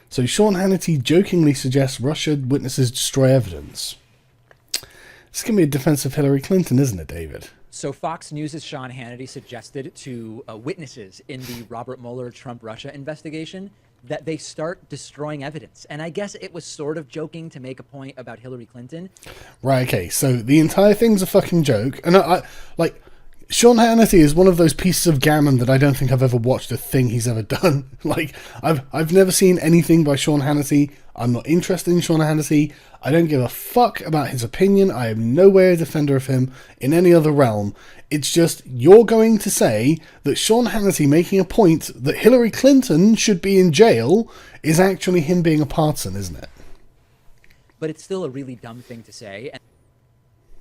So Shaun Hannity jokingly suggests Russia witnesses destroy evidence. It's going to be a defense of Hillary Clinton, isn't it, David? So Fox News' Shaun Hannity suggested to witnesses in the Robert Mueller Trump-Russia investigation that they start destroying evidence. And I guess it was sort of joking to make a point about Hillary Clinton. Right, okay, so the entire thing's a fucking joke. And Shaun Hannity is one of those pieces of gammon that I don't think I've ever watched a thing he's ever done. Like, I've never seen anything by Shaun Hannity. I'm not interested in Shaun Hannity. I don't give a fuck about his opinion. I am nowhere a defender of him in any other realm. It's just, you're going to say that Shaun Hannity making a point that Hillary Clinton should be in jail is actually him being a partisan, isn't it? But it's still a really dumb thing to say.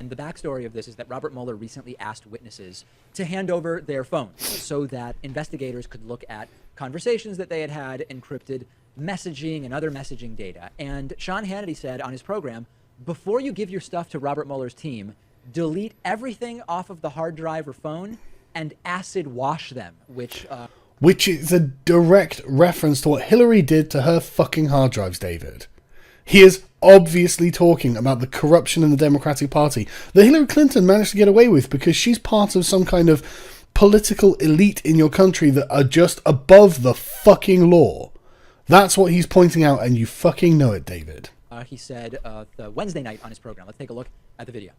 And the backstory of this is that Robert Mueller recently asked witnesses to hand over their phones so that investigators could look at conversations that they had had, encrypted messaging and other messaging data. And Shaun Hannity said on his program, before you give your stuff to Robert Mueller's team, delete everything off of the hard drive or phone and acid wash them, which is a direct reference to what Hillary did to her fucking hard drives, David. He is obviously talking about the corruption in the Democratic Party that Hillary Clinton managed to get away with because she's part of some kind of political elite in your country that are just above the fucking law. That's what he's pointing out, and you fucking know it, David. He said the Wednesday night on his program. Let's take a look at the video.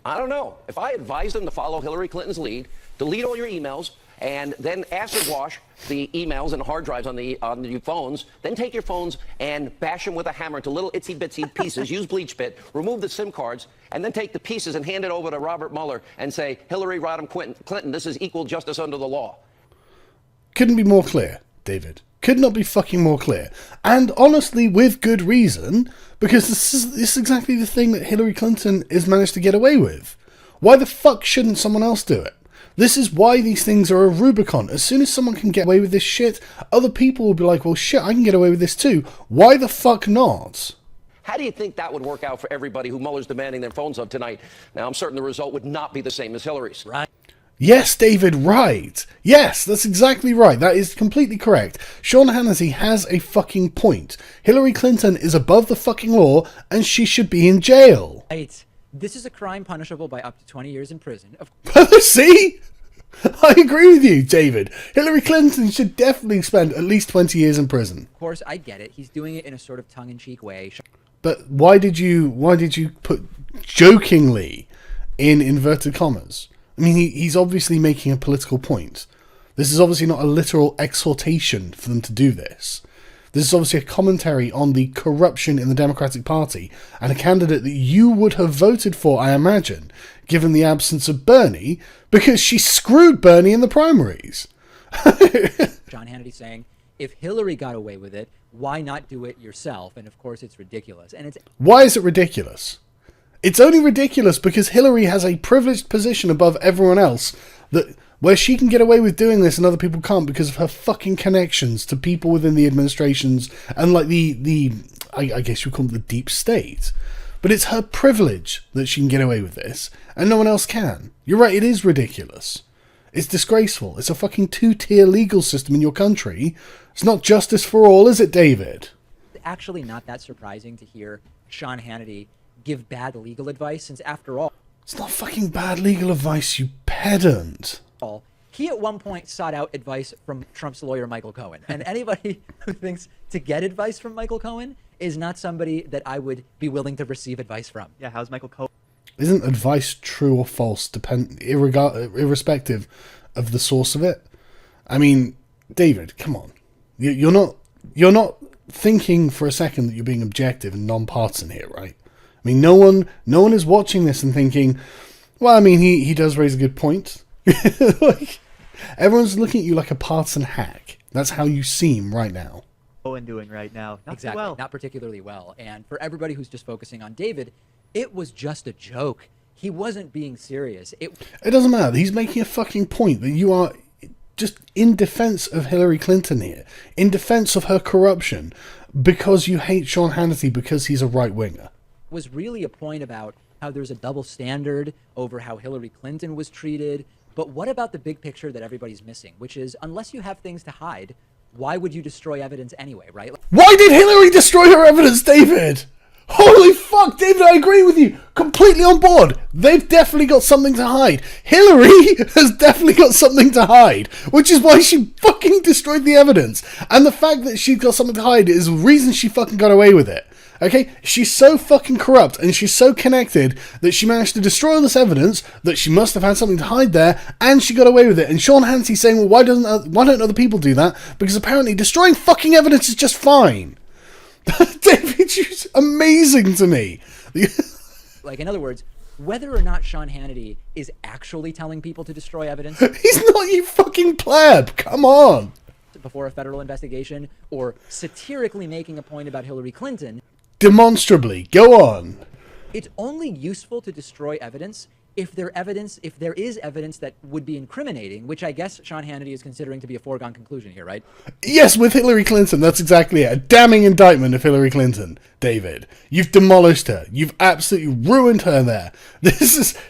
I don't know. If I advised them to follow Hillary Clinton's lead, delete all your emails, and then acid wash the emails and hard drives on your phones, then take your phones and bash them with a hammer into little itsy bitsy pieces, use bleach bit, remove the SIM cards, and then take the pieces and hand it over to Robert Mueller and say, Hillary Rodham Clinton, this is equal justice under the law. Couldn't be more clear, David. Could not be fucking more clear. And honestly, with good reason, because this is exactly the thing that Hillary Clinton has managed to get away with. Why the fuck shouldn't someone else do it? This is why these things are a Rubicon. As soon as someone can get away with this shit, other people will be like, well, shit, I can get away with this too. Why the fuck not? How do you think that would work out for everybody who Mueller's demanding their phones of tonight? Now, I'm certain the result would not be the same as Hillary's. Right. Yes, David, right. Yes, that's exactly right. That is completely correct. Shaun Hannity has a fucking point. Hillary Clinton is above the fucking law, and she should be in jail. Right. This is a crime punishable by up to 20 years in prison. See? I agree with you, David. Hillary Clinton should definitely spend at least 20 years in prison. Of course, I get it. He's doing it in a sort of tongue-in-cheek way. But why did you put jokingly in inverted commas? I mean, he's obviously making a political point. This is obviously not a literal exhortation for them to do this. This is obviously a commentary on the corruption in the Democratic Party and a candidate that you would have voted for, I imagine, given the absence of Bernie, because she screwed Bernie in the primaries. Shaun Hannity saying, if Hillary got away with it, why not do it yourself? And of course, it's ridiculous. Why is it ridiculous? It's only ridiculous because Hillary has a privileged position above everyone else where she can get away with doing this and other people can't because of her fucking connections to people within the administrations and like I guess you call it the deep state. But it's her privilege that she can get away with this and no one else can. You're right, it is ridiculous. It's disgraceful. It's a fucking two-tier legal system in your country. It's not justice for all, is it, David? Actually not that surprising to hear Shaun Hannity give bad legal advice, since after all, it's not fucking bad legal advice, you pedant. He at one point sought out advice from Trump's lawyer, Michael Cohen. And anybody who thinks to get advice from Michael Cohen is not somebody that I would be willing to receive advice from. Yeah, how's Michael Cohen? Isn't advice true or false, irrespective of the source of it? I mean, David, come on. You're not thinking for a second that you're being objective and non-partisan here, right? I mean, no one is watching this and thinking, well, I mean, he does raise a good point. Like, everyone's looking at you like a partisan hack. That's how you seem right now. Owen doing right now? Not exactly, well. Not particularly well. And for everybody who's just focusing on David, it was just a joke. He wasn't being serious. It doesn't matter. He's making a fucking point that you are just in defense of Hillary Clinton here, in defense of her corruption, because you hate Shaun Hannity because he's a right-winger. Was really a point about how there's a double standard over how Hillary Clinton was treated. But what about the big picture that everybody's missing, which is unless you have things to hide, why would you destroy evidence anyway, right? Why did Hillary destroy her evidence, David? Holy fuck, David, I agree with you. Completely on board. They've definitely got something to hide. Hillary has definitely got something to hide, which is why she fucking destroyed the evidence. And the fact that she's got something to hide is the reason she fucking got away with it. Okay? She's so fucking corrupt and she's so connected that she managed to destroy all this evidence that she must have had something to hide there, and she got away with it. And Shaun Hannity saying, well, why don't other people do that? Because apparently destroying fucking evidence is just fine. David, you're amazing to me. Like, in other words, whether or not Shaun Hannity is actually telling people to destroy evidence He's not, you fucking pleb. Come on. before a federal investigation, or satirically making a point about Hillary Clinton, Demonstrably. Go on. it's only useful to destroy evidence if there is evidence that would be incriminating, which I guess Shaun Hannity is considering to be a foregone conclusion here, right? Yes, with Hillary Clinton, that's exactly it. A damning indictment of Hillary Clinton, David. You've demolished her. You've absolutely ruined her there.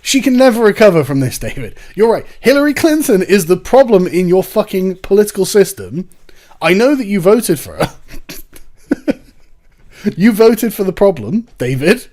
She can never recover from this, David. You're right. Hillary Clinton is the problem in your fucking political system. I know that you voted for her. You voted for the problem, David.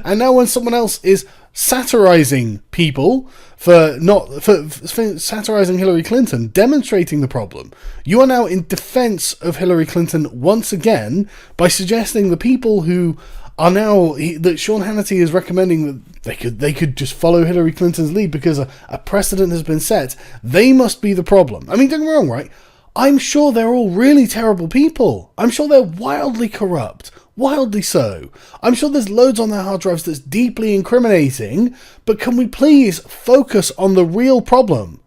And now when someone else is satirizing people for satirizing Hillary Clinton, demonstrating the problem, you are now in defense of Hillary Clinton once again by suggesting the people who are now that Shaun Hannity is recommending that they could just follow Hillary Clinton's lead because a precedent has been set. They must be the problem. I mean, don't get me wrong, right? I'm sure they're all really terrible people. I'm sure they're wildly corrupt. Wildly so. I'm sure there's loads on their hard drives that's deeply incriminating, but can we please focus on the real problem?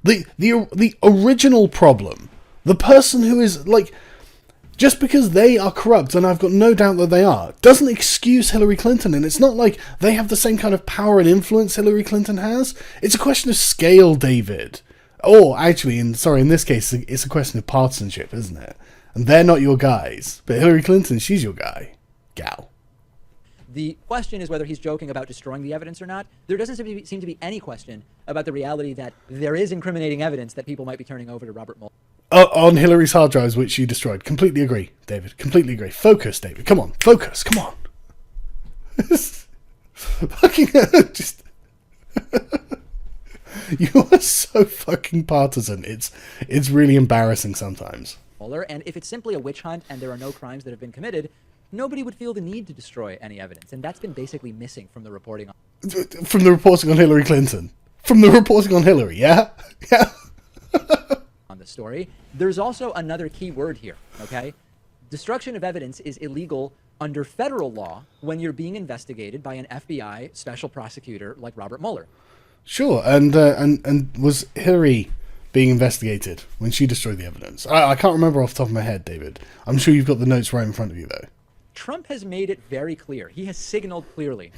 The original problem. The person who is, like, just because they are corrupt, and I've got no doubt that they are, doesn't excuse Hillary Clinton, and it's not like they have the same kind of power and influence Hillary Clinton has. It's a question of scale, David. Or, actually, in this case, it's a question of partisanship, isn't it? And they're not your guys. But Hillary Clinton, she's your guy. Gal. The question is whether he's joking about destroying the evidence or not. There doesn't seem to be any question about the reality that there is incriminating evidence that people might be turning over to Robert Mueller. On Hillary's hard drives, which you destroyed. Completely agree, David. Completely agree. Focus, David. Come on. Focus. Come on. Fucking just... You are so fucking partisan. It's really embarrassing sometimes. And if it's simply a witch hunt and there are no crimes that have been committed, nobody would feel the need to destroy any evidence. And that's been basically missing from the reporting on Hillary Clinton. From the reporting on Hillary, yeah? Yeah. on the story. There's also another key word here, okay? Destruction of evidence is illegal under federal law when you're being investigated by an FBI special prosecutor like Robert Mueller. Sure, and was Hillary being investigated when she destroyed the evidence? I can't remember off the top of my head, David. I'm sure you've got the notes right in front of you, though. Trump has made it very clear. He has signaled clearly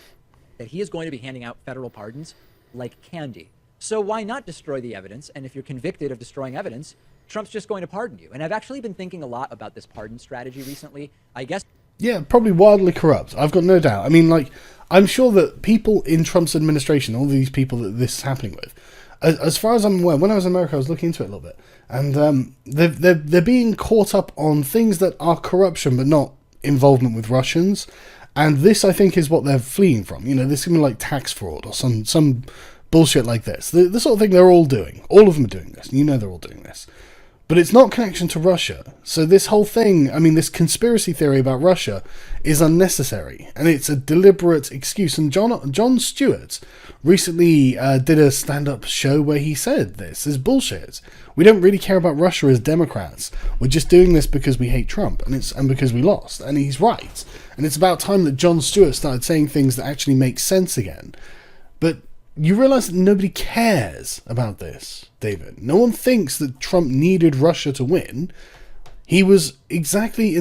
that he is going to be handing out federal pardons like candy. So why not destroy the evidence? And if you're convicted of destroying evidence, Trump's just going to pardon you. And I've actually been thinking a lot about this pardon strategy recently. I guess... Yeah, probably wildly corrupt. I've got no doubt. I mean, like, I'm sure that people in Trump's administration, all these people that this is happening with, as far as I'm aware, when I was in America, I was looking into it a little bit, and they're being caught up on things that are corruption, but not involvement with Russians. And this, I think, is what they're fleeing from. You know, this is like tax fraud or some bullshit like this. The sort of thing they're all doing. All of them are doing this. And you know they're all doing this. But it's not connection to Russia. So this whole thing, I mean, this conspiracy theory about Russia is unnecessary. And it's a deliberate excuse. And Jon Stewart recently did a stand-up show where he said this is bullshit. We don't really care about Russia as Democrats. We're just doing this because we hate Trump and because we lost. And he's right. And it's about time that Jon Stewart started saying things that actually make sense again. But you realize that nobody cares about this, David. No one thinks that Trump needed Russia to win. He was exactly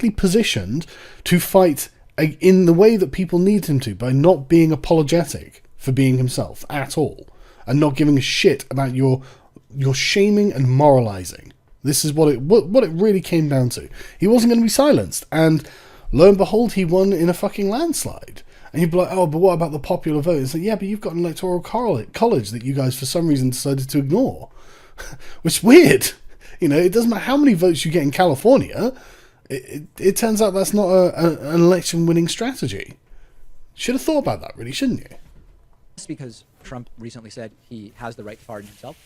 positioned to fight in the way that people need him to, by not being apologetic for being himself at all, and not giving a shit about your shaming and moralizing. This is what it really came down to. He wasn't going to be silenced, and lo and behold, he won in a fucking landslide. And you'd be like, oh, but what about the popular vote? It's like, yeah, but you've got an electoral college that you guys, for some reason, decided to ignore. Which is weird. It doesn't matter how many votes you get in California. It turns out that's not an election-winning strategy. Should have thought about that, really, shouldn't you? Because Trump recently said he has the right to pardon himself.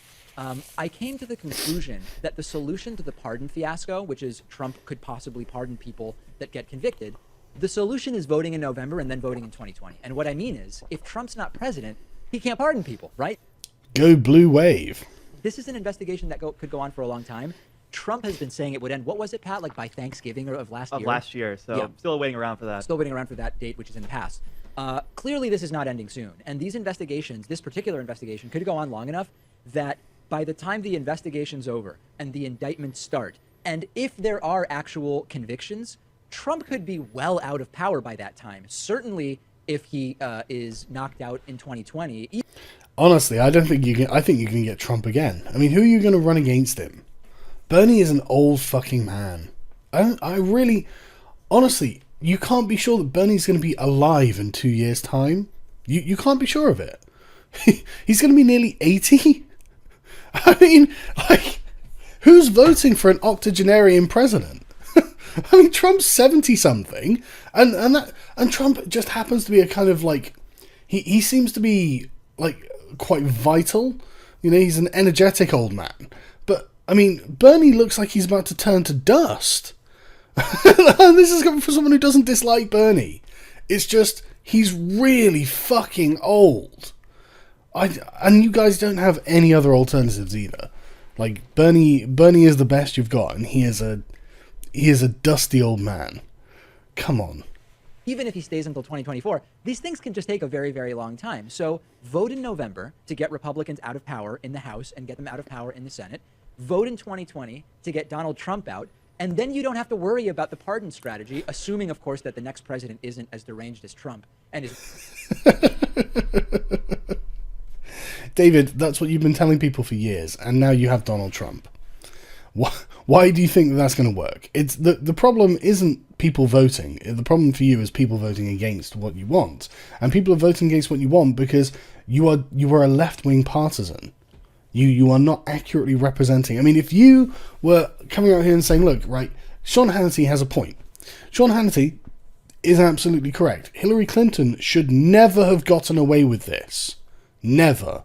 I came to the conclusion that the solution to the pardon fiasco, which is Trump could possibly pardon people that get convicted, the solution is voting in November and then voting in 2020. And what I mean is, if Trump's not president, he can't pardon people, right? Go blue wave. This is an investigation that could go on for a long time. Trump has been saying it would end, what was it, Pat, like by Thanksgiving of last year? Of last year, so Yeah. still waiting around for that. Still waiting around for that date, which is in the past. Clearly, this is not ending soon. And these investigations, this particular investigation, could go on long enough that by the time the investigation's over and the indictments start, and if there are actual convictions, Trump could be well out of power by that time. Certainly, if he is knocked out in 2020. Honestly, I don't think you can. I think you can get Trump again. I mean, who are you going to run against him? Bernie is an old fucking man. I really, honestly, you can't be sure that Bernie's going to be alive in 2 years' time. You can't be sure of it. He's going to be nearly 80. I mean, like, who's voting for an octogenarian president? I mean, Trump's 70-something, and Trump just happens to be a kind of like, he seems to be like quite vital. He's an energetic old man. But I mean, Bernie looks like he's about to turn to dust. And this is coming from someone who doesn't dislike Bernie. It's just he's really fucking old. And you guys don't have any other alternatives either. Like Bernie is the best you've got, and he is a dusty old man. Come on. Even if he stays until 2024, these things can just take a very, very long time. So vote in November to get Republicans out of power in the House and get them out of power in the Senate. Vote in 2020 to get Donald Trump out. And then you don't have to worry about the pardon strategy, assuming, of course, that the next president isn't as deranged as Trump. And David, that's what you've been telling people for years, and now you have Donald Trump. Why do you think that's going to work? It's the problem isn't people voting. The problem for you is people voting against what you want, and people are voting against what you want because you are a left-wing partisan. You are not accurately representing. I mean, if you were coming out here and saying, look, right, Shaun Hannity has a point. Shaun Hannity is absolutely correct. Hillary Clinton should never have gotten away with this. Never.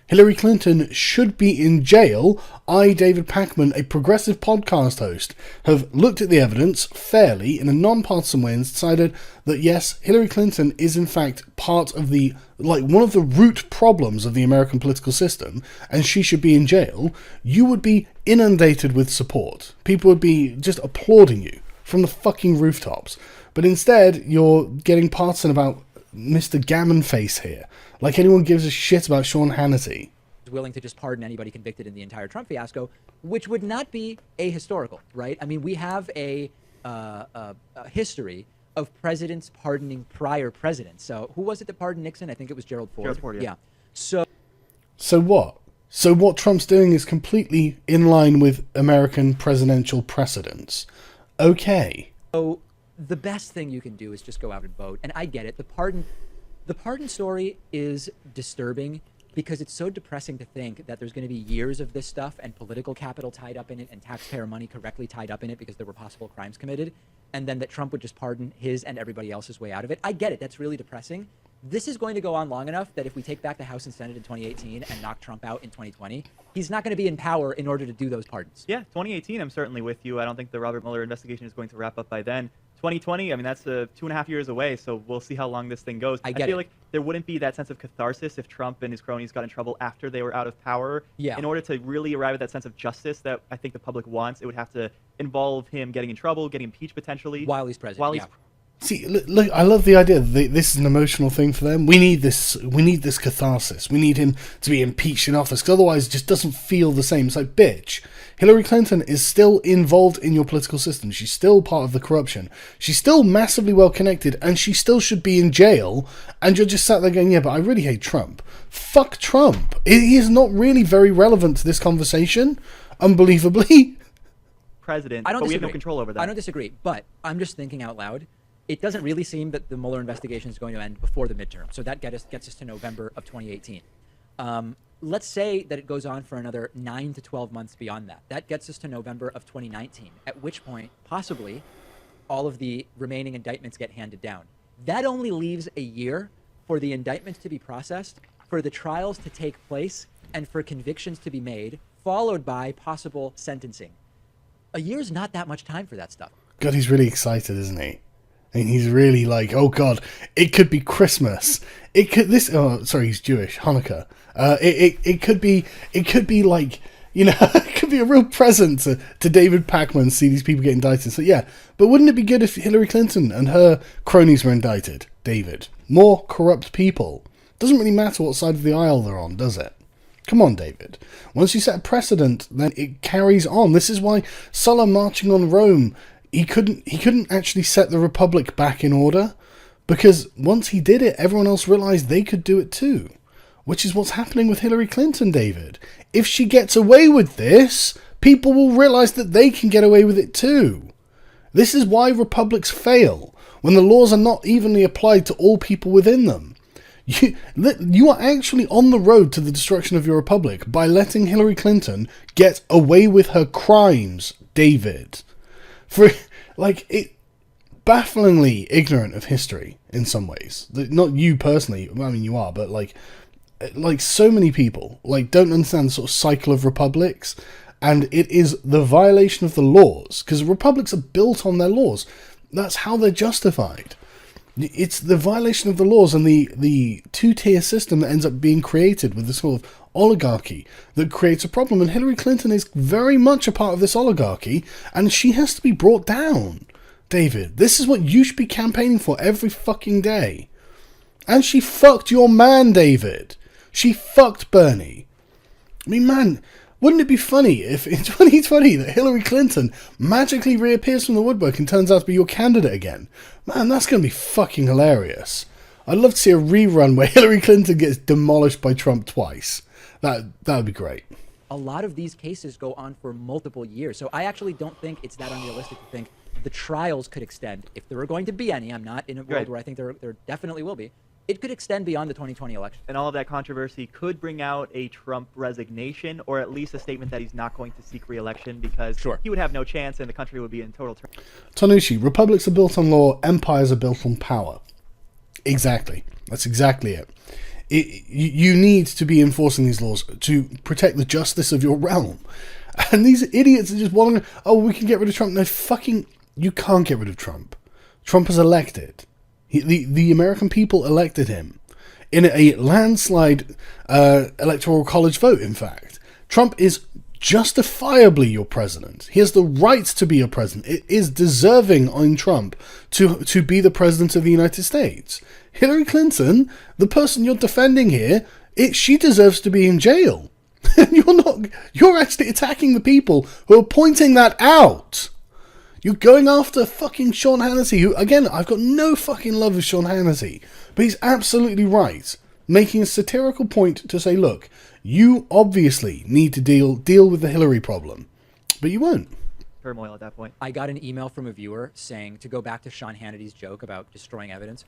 Hillary Clinton should be in jail. I, David Pakman, a progressive podcast host, have looked at the evidence fairly in a non-partisan way and decided that yes, Hillary Clinton is in fact part of one of the root problems of the American political system, and she should be in jail. You would be inundated with support. People would be just applauding you from the fucking rooftops. But instead, you're getting partisan about Mr. Gammon Face here. Like anyone gives a shit about Shaun Hannity. Willing to just pardon anybody convicted in the entire Trump fiasco, which would not be ahistorical, right? I mean, we have a history of presidents pardoning prior presidents. So who was it that pardoned Nixon? I think it was Gerald Ford. Gerald Ford, yeah. So what? So what Trump's doing is completely in line with American presidential precedents. Okay. So the best thing you can do is just go out and vote. And I get it. The pardon story is disturbing because it's so depressing to think that there's going to be years of this stuff and political capital tied up in it and taxpayer money correctly tied up in it because there were possible crimes committed, and then that Trump would just pardon his and everybody else's way out of it. I get it. That's really depressing. This is going to go on long enough that if we take back the House and Senate in 2018 and knock Trump out in 2020, he's not going to be in power in order to do those pardons. Yeah, 2018, I'm certainly with you. I don't think the Robert Mueller investigation is going to wrap up by then. 2020, I mean, that's 2.5 years away, so we'll see how long this thing goes. I feel like there wouldn't be that sense of catharsis if Trump and his cronies got in trouble after they were out of power. Yeah. In order to really arrive at that sense of justice that I think the public wants, it would have to involve him getting in trouble, getting impeached potentially. While he's president. See, look, I love the idea that this is an emotional thing for them. We need this catharsis. We need him to be impeached in office, because otherwise it just doesn't feel the same. It's like, bitch, Hillary Clinton is still involved in your political system. She's still part of the corruption. She's still massively well connected, and she still should be in jail. And you're just sat there going, yeah, but I really hate Trump. Fuck Trump. He is not really very relevant to this conversation, unbelievably. President, but we have no control over that. I don't disagree, but I'm just thinking out loud. It doesn't really seem that the Mueller investigation is going to end before the midterm. So that gets us to November of 2018. Let's say that it goes on for another 9 to 12 months beyond that. That gets us to November of 2019, at which point, possibly, all of the remaining indictments get handed down. That only leaves a year for the indictments to be processed, for the trials to take place, and for convictions to be made, followed by possible sentencing. A year's not that much time for that stuff. God, he's really excited, isn't he? And he's really like, oh God, it could be Christmas. It could he's Jewish, Hanukkah. It could be like, you know, it could be a real present to David Pakman, see these people get indicted. So yeah, but wouldn't it be good if Hillary Clinton and her cronies were indicted, David? More corrupt people. Doesn't really matter what side of the aisle they're on, does it? Come on, David. Once you set a precedent, then it carries on. This is why Sulla marching on Rome, he couldn't actually set the Republic back in order, because once he did it, everyone else realized they could do it too. Which is what's happening with Hillary Clinton, David. If she gets away with this, people will realize that they can get away with it too. This is why republics fail, when the laws are not evenly applied to all people within them. You are actually on the road to the destruction of your republic by letting Hillary Clinton get away with her crimes, David. Bafflingly ignorant of history in some ways. Not you personally, I mean you are, but like so many people don't understand the sort of cycle of republics, and it is the violation of the laws, because republics are built on their laws. That's how they're justified. It's the violation of the laws and the two-tier system that ends up being created with this sort of oligarchy that creates a problem. And Hillary Clinton is very much a part of this oligarchy, and she has to be brought down. David, this is what you should be campaigning for every fucking day. And she fucked your man, David. She fucked Bernie. I mean, man, wouldn't it be funny if in 2020 that Hillary Clinton magically reappears from the woodwork and turns out to be your candidate again? Man, that's going to be fucking hilarious. I'd love to see a rerun where Hillary Clinton gets demolished by Trump twice. That would be great. A lot of these cases go on for multiple years. So I actually don't think it's that unrealistic to think the trials could extend. If there are going to be any, I'm not in a world where I think there definitely will be. It could extend beyond the 2020 election. And all of that controversy could bring out a Trump resignation, or at least a statement that he's not going to seek re-election, because he would have no chance and the country would be in total turmoil. Tanushi, republics are built on law, empires are built on power. Exactly. That's exactly it. You need to be enforcing these laws to protect the justice of your realm. And these idiots are just wondering, oh, we can get rid of Trump. No, you can't get rid of Trump. Trump is elected. The American people elected him in a landslide electoral college vote, in fact. Trump is justifiably your president. He has the right to be your president. It is deserving on Trump to be the president of the United States. Hillary Clinton, the person you're defending here, she deserves to be in jail. You're actually attacking the people who are pointing that out. You're going after fucking Shaun Hannity, who, again, I've got no fucking love for Shaun Hannity, but he's absolutely right, making a satirical point to say, look, you obviously need to deal with the Hillary problem, but you won't. Turmoil at that point. I got an email from a viewer saying, to go back to Shaun Hannity's joke about destroying evidence,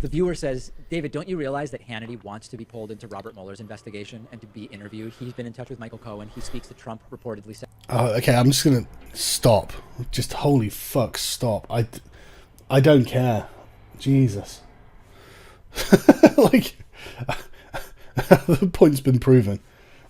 the viewer says, David, don't you realize that Hannity wants to be pulled into Robert Mueller's investigation and to be interviewed? He's been in touch with Michael Cohen. He speaks to Trump, reportedly said. Oh, okay, I'm just going to stop. Just holy fuck, stop. I don't care. Jesus. The point's been proven.